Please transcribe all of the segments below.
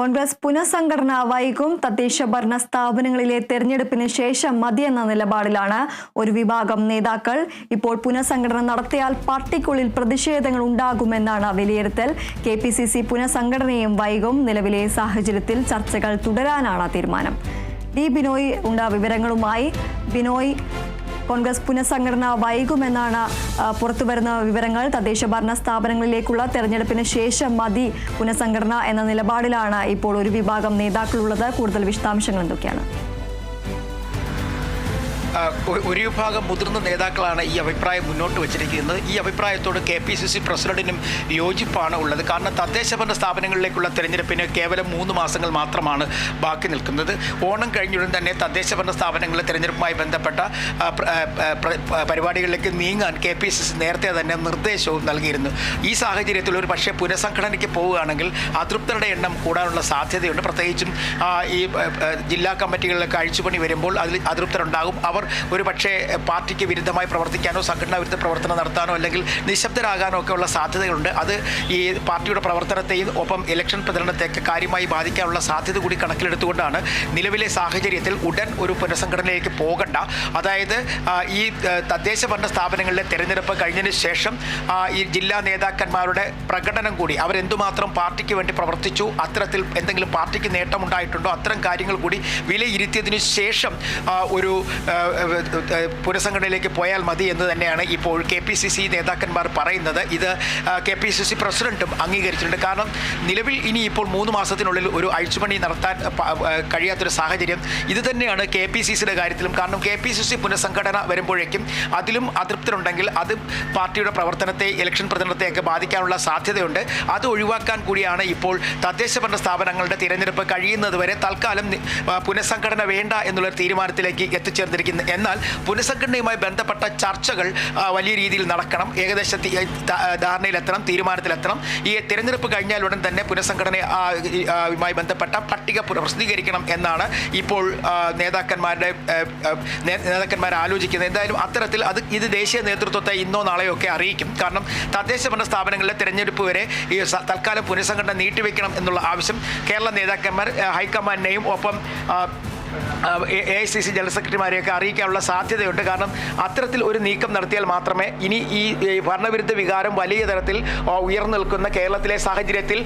കോൺഗ്രസ് പുനഃസംഘടന വൈകും. തദ്ദേശ ഭരണ സ്ഥാപനങ്ങളിലെ തെരഞ്ഞെടുപ്പിന് ശേഷം മതിയെന്ന നിലപാടിലാണ് ഒരു വിഭാഗം നേതാക്കൾ. ഇപ്പോൾ പുനഃസംഘടന നടത്തിയാൽ പാർട്ടിക്കുള്ളിൽ പ്രതിഷേധങ്ങൾ ഉണ്ടാകുമെന്നാണ് വിലയിരുത്തൽ. KPCC പുനഃസംഘടനയും വൈകും. നിലവിലെ സാഹചര്യത്തിൽ ചർച്ചകൾ തുടരാനാണ് തീരുമാനം. ബിനോയ് ഉണ്ട് വിവരങ്ങളുമായി. ബിനോയ്, കോൺഗ്രസ് പുനഃസംഘടന വൈകുമെന്നാണ് പുറത്തുവരുന്ന വിവരങ്ങൾ. തദ്ദേശ ഭരണ സ്ഥാപനങ്ങളിലേക്കുള്ള തെരഞ്ഞെടുപ്പിന് ശേഷം മതി പുനഃസംഘടന എന്ന നിലപാടിലാണ് ഇപ്പോൾ ഒരു വിഭാഗം നേതാക്കളുള്ളത്. കൂടുതൽ വിശദാംശങ്ങൾ എന്തൊക്കെയാണ്? ഒരു വിഭാഗം മുതിർന്ന നേതാക്കളാണ് ഈ അഭിപ്രായം മുന്നോട്ട് വച്ചിരിക്കുന്നത്. ഈ അഭിപ്രായത്തോട് KPCC പ്രസിഡന്റിനും യോജിപ്പാണ് ഉള്ളത്. കാരണം തദ്ദേശ ഭരണ സ്ഥാപനങ്ങളിലേക്കുള്ള തെരഞ്ഞെടുപ്പിന് കേവലം 3 മാസങ്ങൾ മാത്രമാണ് ബാക്കി നിൽക്കുന്നത്. ഓണം കഴിഞ്ഞുടൻ തന്നെ തദ്ദേശ ഭരണ സ്ഥാപനങ്ങളിലെ തെരഞ്ഞെടുപ്പുമായി ബന്ധപ്പെട്ട പരിപാടികളിലേക്ക് നീങ്ങാൻ KPCC നേരത്തെ തന്നെ നിർദ്ദേശവും നൽകിയിരുന്നു. ഈ സാഹചര്യത്തിൽ ഒരു പക്ഷേ പുനഃസംഘടനയ്ക്ക് പോവുകയാണെങ്കിൽ അതൃപ്തരുടെ എണ്ണം കൂടാനുള്ള സാധ്യതയുണ്ട്. പ്രത്യേകിച്ചും ഈ ജില്ലാ കമ്മിറ്റികളിലൊക്കെ അഴിച്ചുപണി വരുമ്പോൾ അതിൽ അതൃപ്തരുണ്ടാകും. അവർ ഒരു പക്ഷേ പാർട്ടിക്ക് വിരുദ്ധമായി പ്രവർത്തിക്കാനോ സംഘടനാ വിരുദ്ധ പ്രവർത്തനം നടത്താനോ അല്ലെങ്കിൽ നിശബ്ദരാകാനോ ഒക്കെ ഉള്ള സാധ്യതകളുണ്ട്. അത് ഈ പാർട്ടിയുടെ പ്രവർത്തനത്തെയും ഒപ്പം ഇലക്ഷൻ പ്രചരണത്തെയൊക്കെ കാര്യമായി ബാധിക്കാനുള്ള സാധ്യത കൂടി കണക്കിലെടുത്തുകൊണ്ടാണ് നിലവിലെ സാഹചര്യത്തിൽ ഉടൻ ഒരു പുനഃസംഘടനയിലേക്ക് പോകണ്ട. അതായത് ഈ തദ്ദേശ ഭരണ സ്ഥാപനങ്ങളിലെ തെരഞ്ഞെടുപ്പ് കഴിഞ്ഞതിന് ശേഷം ഈ ജില്ലാ നേതാക്കന്മാരുടെ പ്രകടനം കൂടി അവരെന്തുമാത്രം പാർട്ടിക്ക് വേണ്ടി പ്രവർത്തിച്ചു, അത്തരത്തിൽ എന്തെങ്കിലും പാർട്ടിക്ക് നേട്ടമുണ്ടായിട്ടുണ്ടോ, അത്തരം കാര്യങ്ങൾ കൂടി വിലയിരുത്തിയതിനു ശേഷം ഒരു പുനഃസംഘടനയിലേക്ക് പോയാൽ മതി എന്ന് തന്നെയാണ് ഇപ്പോൾ KPCC നേതാക്കന്മാർ പറയുന്നത്. ഇത് KPCC പ്രസിഡന്റും അംഗീകരിച്ചിട്ടുണ്ട്. കാരണം നിലവിൽ ഇനിയിപ്പോൾ 3 മാസത്തിനുള്ളിൽ ഒരു അഴിച്ചുപണി നടത്താൻ കഴിയാത്തൊരു സാഹചര്യം ഇത് തന്നെയാണ് KPCCയുടെ കാര്യത്തിലും. കാരണം KPCC പുനഃസംഘടന വരുമ്പോഴേക്കും അതിലും അതൃപ്തരുണ്ടെങ്കിൽ അത് പാർട്ടിയുടെ പ്രവർത്തനത്തെ ഇലക്ഷൻ പ്രചരണത്തെയൊക്കെ ബാധിക്കാനുള്ള സാധ്യതയുണ്ട്. അത് ഒഴിവാക്കാൻ കൂടിയാണ് ഇപ്പോൾ തദ്ദേശ ഭരണ സ്ഥാപനങ്ങളുടെ തിരഞ്ഞെടുപ്പ് കഴിയുന്നതുവരെ തൽക്കാലം പുനഃസംഘടന വേണ്ട എന്നുള്ളൊരു തീരുമാനത്തിലേക്ക് എത്തിച്ചേർന്നിരിക്കുന്നത്. എന്നാൽ പുനഃസംഘടനയുമായി ബന്ധപ്പെട്ട ചർച്ചകൾ വലിയ രീതിയിൽ നടക്കണം. ഏകദേശ ധാരണയിലെത്തണം, തീരുമാനത്തിലെത്തണം. ഈ തിരഞ്ഞെടുപ്പ് കഴിഞ്ഞാൽ ഉടൻ തന്നെ പുനഃസംഘടനയുമായി ബന്ധപ്പെട്ട പട്ടിക പ്രസിദ്ധീകരിക്കണം എന്നാണ് ഇപ്പോൾ നേതാക്കന്മാർ ആലോചിക്കുന്നത്. എന്തായാലും അത്തരത്തിൽ ഇത് ദേശീയ നേതൃത്വത്തെ ഇന്നോ നാളെയോ ഒക്കെ അറിയിക്കും. കാരണം തദ്ദേശ ഭരണ സ്ഥാപനങ്ങളിലെ തെരഞ്ഞെടുപ്പ് വരെ ഈ തൽക്കാലം പുനഃസംഘടന നീട്ടിവെക്കണം എന്നുള്ള ആവശ്യം കേരള നേതാക്കന്മാർ ഹൈക്കമാൻഡിനെയും ഒപ്പം AICC ജനറൽ സെക്രട്ടറിമാരെയൊക്കെ അറിയിക്കാനുള്ള സാധ്യതയുണ്ട്. കാരണം അത്തരത്തിൽ ഒരു നീക്കം നടത്തിയാൽ മാത്രമേ ഇനി ഈ ഭരണവിരുദ്ധ വികാരം വലിയ തരത്തിൽ ഉയർന്നു നിൽക്കുന്ന കേരളത്തിലെ സാഹചര്യത്തിൽ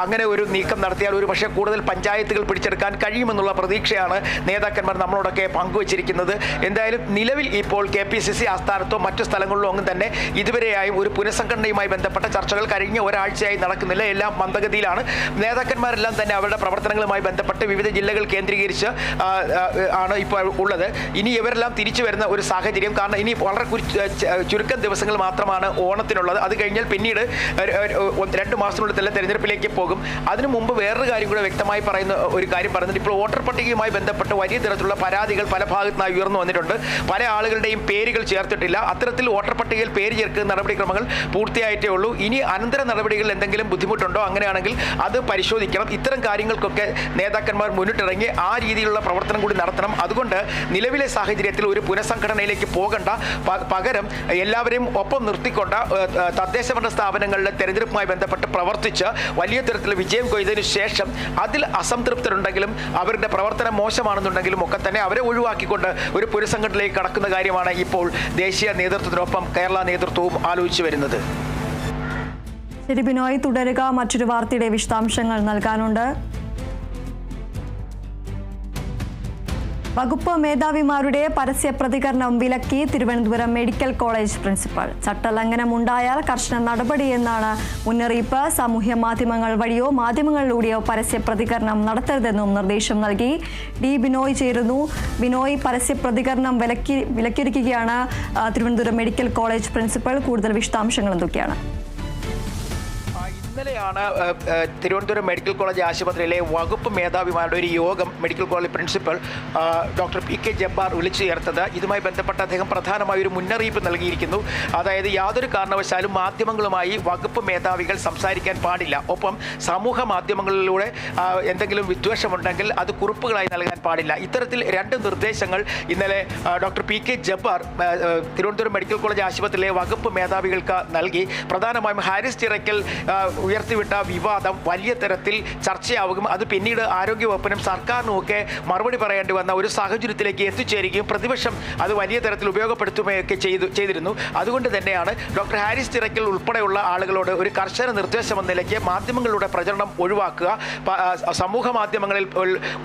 അങ്ങനെ ഒരു നീക്കം നടത്തിയാൽ ഒരു പക്ഷേ കൂടുതൽ പഞ്ചായത്തുകൾ പിടിച്ചെടുക്കാൻ കഴിയുമെന്നുള്ള പ്രതീക്ഷയാണ് നേതാക്കന്മാർ നമ്മളോടൊക്കെ പങ്കുവച്ചിരിക്കുന്നത്. എന്തായാലും നിലവിൽ ഇപ്പോൾ KPCC ആസ്ഥാനത്തോ മറ്റു സ്ഥലങ്ങളിലോ ഒന്നും തന്നെ ഇതുവരെയായും ഒരു പുനഃസംഘടനയുമായി ബന്ധപ്പെട്ട ചർച്ചകൾ കഴിഞ്ഞ ഒരാഴ്ചയായി നടക്കുന്നില്ല. എല്ലാം മന്ദഗതിയിലാണ്. നേതാക്കന്മാരെല്ലാം തന്നെ അവരുടെ പ്രവർത്തനങ്ങളുമായി ബന്ധപ്പെട്ട് വിവിധ ജില്ലകൾ കേന്ദ്രീകരിച്ച് ആണ് ഇപ്പോൾ ഉള്ളത്. ഇനി ഇവരെല്ലാം തിരിച്ചു വരുന്ന ഒരു സാഹചര്യം. കാരണം ഇനി വളരെ ചുരുക്കം ദിവസങ്ങൾ മാത്രമാണ് ഓണത്തിനുള്ളത്. അത് കഴിഞ്ഞാൽ പിന്നീട് 2 മാസത്തിനുള്ളിൽ തന്നെ തെരഞ്ഞെടുപ്പിലേക്ക് പോകും. അതിനു മുമ്പ് വേറൊരു കാര്യം കൂടെ വ്യക്തമായി പറയുന്നത് ഇപ്പോൾ വോട്ടർ പട്ടികയുമായി ബന്ധപ്പെട്ട് വലിയ തരത്തിലുള്ള പരാതികൾ പല ഭാഗത്തുനിന്നായി ഉയർന്നു വന്നിട്ടുണ്ട്. പല ആളുകളുടെയും പേരുകൾ ചേർത്തിട്ടില്ല. അത്തരത്തിൽ വോട്ടർ പട്ടികയിൽ പേര് ചേർക്കുന്ന നടപടിക്രമങ്ങൾ പൂർത്തിയായിട്ടേ ഉള്ളൂ. ഇനി അനന്തര നടപടികളിൽ എന്തെങ്കിലും ബുദ്ധിമുട്ടുണ്ടോ, അങ്ങനെയാണെങ്കിൽ അത് പരിശോധിക്കണം. ഇത്തരം കാര്യങ്ങൾക്കൊക്കെ നേതാക്കന്മാർ മുന്നിട്ടിറങ്ങി ആ രീതിയിലുള്ള പ്രവർത്തനം കൂടി നടത്തണം. അതുകൊണ്ട് നിലവിലെ സാഹചര്യത്തിൽ ഒരു പുനഃസംഘടനയിലേക്ക് പോകണ്ട, പകരം എല്ലാവരെയും ഒപ്പം നിർത്തിക്കൊണ്ട് തദ്ദേശ ഭരണ സ്ഥാപനങ്ങളിലെ തെരഞ്ഞെടുപ്പുമായി ബന്ധപ്പെട്ട് പ്രവർത്തിച്ച് വലിയ തരത്തിൽ വിജയം കൊയ്തതിനു ശേഷം അതിൽ അസംതൃപ്തരുണ്ടെങ്കിലും അവരുടെ പ്രവർത്തനം മോശമാണെന്നുണ്ടെങ്കിലും ഒക്കെ തന്നെ അവരെ ഒഴിവാക്കിക്കൊണ്ട് ഒരു പുനഃസംഘടനയിലേക്ക് കടക്കുന്ന കാര്യമാണ് ഇപ്പോൾ ദേശീയ നേതൃത്വത്തിനൊപ്പം കേരള നേതൃത്വവും ആലോചിച്ചു വരുന്നത്. ശരി ബിനോയ്, തുടരുക. മറ്റൊരു വാർത്തയുടെ വിശദാംശങ്ങൾ നൽകാനുണ്ട്. വകുപ്പ് മേധാവിമാരുടെ പരസ്യ പ്രതികരണം വിലക്കി തിരുവനന്തപുരം മെഡിക്കൽ കോളേജ് പ്രിൻസിപ്പൽ. ചട്ടലംഘനം ഉണ്ടായാൽ കർശന നടപടിയെന്നാണ് മുന്നറിയിപ്പ്. സാമൂഹ്യ മാധ്യമങ്ങൾ വഴിയോ മാധ്യമങ്ങളിലൂടെയോ പരസ്യ പ്രതികരണം നടത്തരുതെന്നും നിർദ്ദേശം നൽകി. ബിനോയ് ചേരുന്നു. ബിനോയ്, പരസ്യ പ്രതികരണം വിലക്കിയിരിക്കുകയാണ് തിരുവനന്തപുരം മെഡിക്കൽ കോളേജ് പ്രിൻസിപ്പൽ. കൂടുതൽ വിശദാംശങ്ങൾ എന്തൊക്കെയാണ്? ഇന്നലെയാണ് തിരുവനന്തപുരം മെഡിക്കൽ കോളേജ് ആശുപത്രിയിലെ വകുപ്പ് മേധാവിമാരുടെ ഒരു യോഗം medical college principal doctor PK Jabbar വിളിച്ചു ചേർത്തത്. ഇതുമായി ബന്ധപ്പെട്ട് അദ്ദേഹം പ്രധാനമായ ഒരു മുന്നറിയിപ്പ് നൽകിയിരിക്കുന്നു. അതായത് യാതൊരു കാരണവശാലും മാധ്യമങ്ങളുമായി വകുപ്പ് മേധാവികൾ സംസാരിക്കാൻ പാടില്ല. ഒപ്പം സമൂഹ മാധ്യമങ്ങളിലൂടെ എന്തെങ്കിലും വിദ്വേഷമുണ്ടെങ്കിൽ അത് കുറിപ്പുകളായി നൽകാൻ പാടില്ല. ഇത്തരത്തിൽ 2 നിർദ്ദേശങ്ങൾ ഇന്നലെ doctor PK Jabbar Thiruvananthapuram medical college ആശുപത്രിയിലെ വകുപ്പ് മേധാവികൾക്ക് നൽകി. പ്രധാനമായും ഹാരിസ് ചിറക്കൽ ഉയർത്തിവിട്ട വിവാദം വലിയ തരത്തിൽ ചർച്ചയാവുകയും അത് പിന്നീട് ആരോഗ്യവകുപ്പിനും സർക്കാരിനുമൊക്കെ മറുപടി പറയേണ്ടി വന്ന ഒരു സാഹചര്യത്തിലേക്ക് എത്തിച്ചേരുകയും പ്രതിപക്ഷം അത് വലിയ തരത്തിൽ ഉപയോഗപ്പെടുത്തുകയൊക്കെ ചെയ്തിരുന്നു. അതുകൊണ്ട് തന്നെയാണ് ഡോക്ടർ ഹാരിസ് ചിറക്കൽ ഉൾപ്പെടെയുള്ള ആളുകളോട് ഒരു കർശന നിർദ്ദേശം എന്ന നിലയ്ക്ക് മാധ്യമങ്ങളുടെ പ്രചരണം ഒഴിവാക്കുക, സമൂഹ മാധ്യമങ്ങളിൽ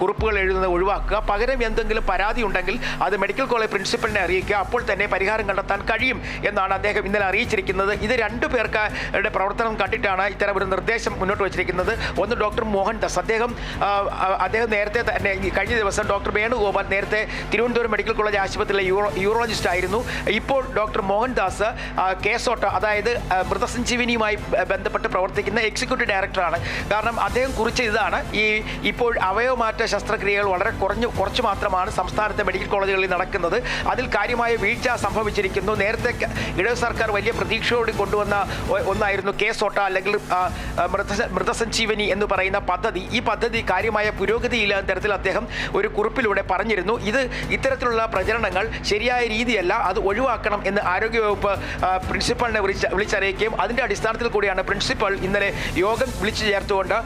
കുറിപ്പുകൾ എഴുതുന്നത് ഒഴിവാക്കുക, പകരം എന്തെങ്കിലും പരാതി ഉണ്ടെങ്കിൽ അത് മെഡിക്കൽ കോളേജ് പ്രിൻസിപ്പലിനെ അറിയിക്കുക, അപ്പോൾ തന്നെ പരിഹാരം കണ്ടെത്താൻ കഴിയും എന്നാണ് അദ്ദേഹം ഇന്നലെ അറിയിച്ചിരിക്കുന്നത്. ഇത് രണ്ടു പേരുടെ പ്രവർത്തനം കണ്ടിട്ടാണ് ഇത്തരം ഒരു നിർദ്ദേശം മുന്നോട്ട് വച്ചിരിക്കുന്നത്. ഒന്ന് ഡോക്ടർ മോഹൻദാസ്, അദ്ദേഹം നേരത്തെ തന്നെ കഴിഞ്ഞ ദിവസം ഡോക്ടർ വേണുഗോപാൽ നേരത്തെ തിരുവനന്തപുരം മെഡിക്കൽ കോളേജ് ആശുപത്രിയിലെ യൂറോളജിസ്റ്റ് ആയിരുന്നു. ഇപ്പോൾ ഡോക്ടർ മോഹൻദാസ് കേസോട്ട, അതായത് മൃതസഞ്ജീവനിയുമായി ബന്ധപ്പെട്ട് പ്രവർത്തിക്കുന്ന എക്സിക്യൂട്ടീവ് ഡയറക്ടറാണ്. കാരണം അദ്ദേഹം കുറിച്ച ഇതാണ്, ഇപ്പോൾ അവയവമാറ്റ ശസ്ത്രക്രിയകൾ വളരെ കുറച്ച് മാത്രമാണ് സംസ്ഥാനത്തെ മെഡിക്കൽ കോളേജുകളിൽ നടക്കുന്നത്. അതിൽ കാര്യമായ വീഴ്ച സംഭവിച്ചിരിക്കുന്നു. നേരത്തെ ഇടത് സർക്കാർ വലിയ പ്രതീക്ഷയോടെ കൊണ്ടുവന്ന ഒന്നായിരുന്നു കേസോട്ട അല്ലെങ്കിൽ മൃതസഞ്ജീവനി എന്ന് പറയുന്ന പദ്ധതി. ഈ പദ്ധതി കാര്യമായ പുരോഗതിയില്ലാത്ത തരത്തിൽ അദ്ദേഹം ഒരു കുറിപ്പിലൂടെ പറഞ്ഞിരുന്നു. ഇത്തരത്തിലുള്ള പ്രചരണങ്ങൾ ശരിയായ രീതിയല്ല, അത് ഒഴിവാക്കണം എന്ന് ആരോഗ്യവകുപ്പ് പ്രിൻസിപ്പലിനെ വിളിച്ചറിയിക്കുകയും അതിൻ്റെ അടിസ്ഥാനത്തിൽ കൂടിയാണ് പ്രിൻസിപ്പൽ ഇന്നലെ യോഗം വിളിച്ചു ചേർത്തുകൊണ്ട്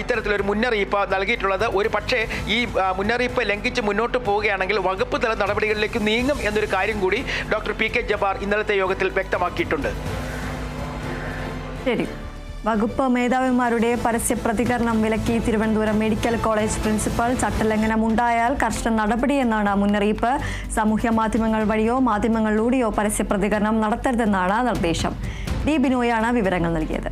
ഇത്തരത്തിലൊരു മുന്നറിയിപ്പ് നൽകിയിട്ടുള്ളത്. ഒരു പക്ഷേ ഈ മുന്നറിയിപ്പ് ലംഘിച്ച് മുന്നോട്ട് പോവുകയാണെങ്കിൽ വകുപ്പ് തല നടപടികളിലേക്ക് നീങ്ങും എന്നൊരു കാര്യം കൂടി ഡോക്ടർ പി കെ ജബ്ബാർ ഇന്നലത്തെ യോഗത്തിൽ വ്യക്തമാക്കിയിട്ടുണ്ട്. ശരി, വകുപ്പ് മേധാവിമാരുടെ പരസ്യ പ്രതികരണം വിലക്കി തിരുവനന്തപുരം മെഡിക്കൽ കോളേജ് പ്രിൻസിപ്പൽ. ചട്ടലംഘനം ഉണ്ടായാൽ കർശന നടപടിയെന്നാണ് മുന്നറിയിപ്പ്. സാമൂഹ്യ മാധ്യമങ്ങൾ വഴിയോ മാധ്യമങ്ങളിലൂടെയോ പരസ്യ പ്രതികരണം നടത്തരുതെന്നാണ് നിർദ്ദേശം. ഡി ബിനോയാണ് വിവരങ്ങൾ നൽകിയത്.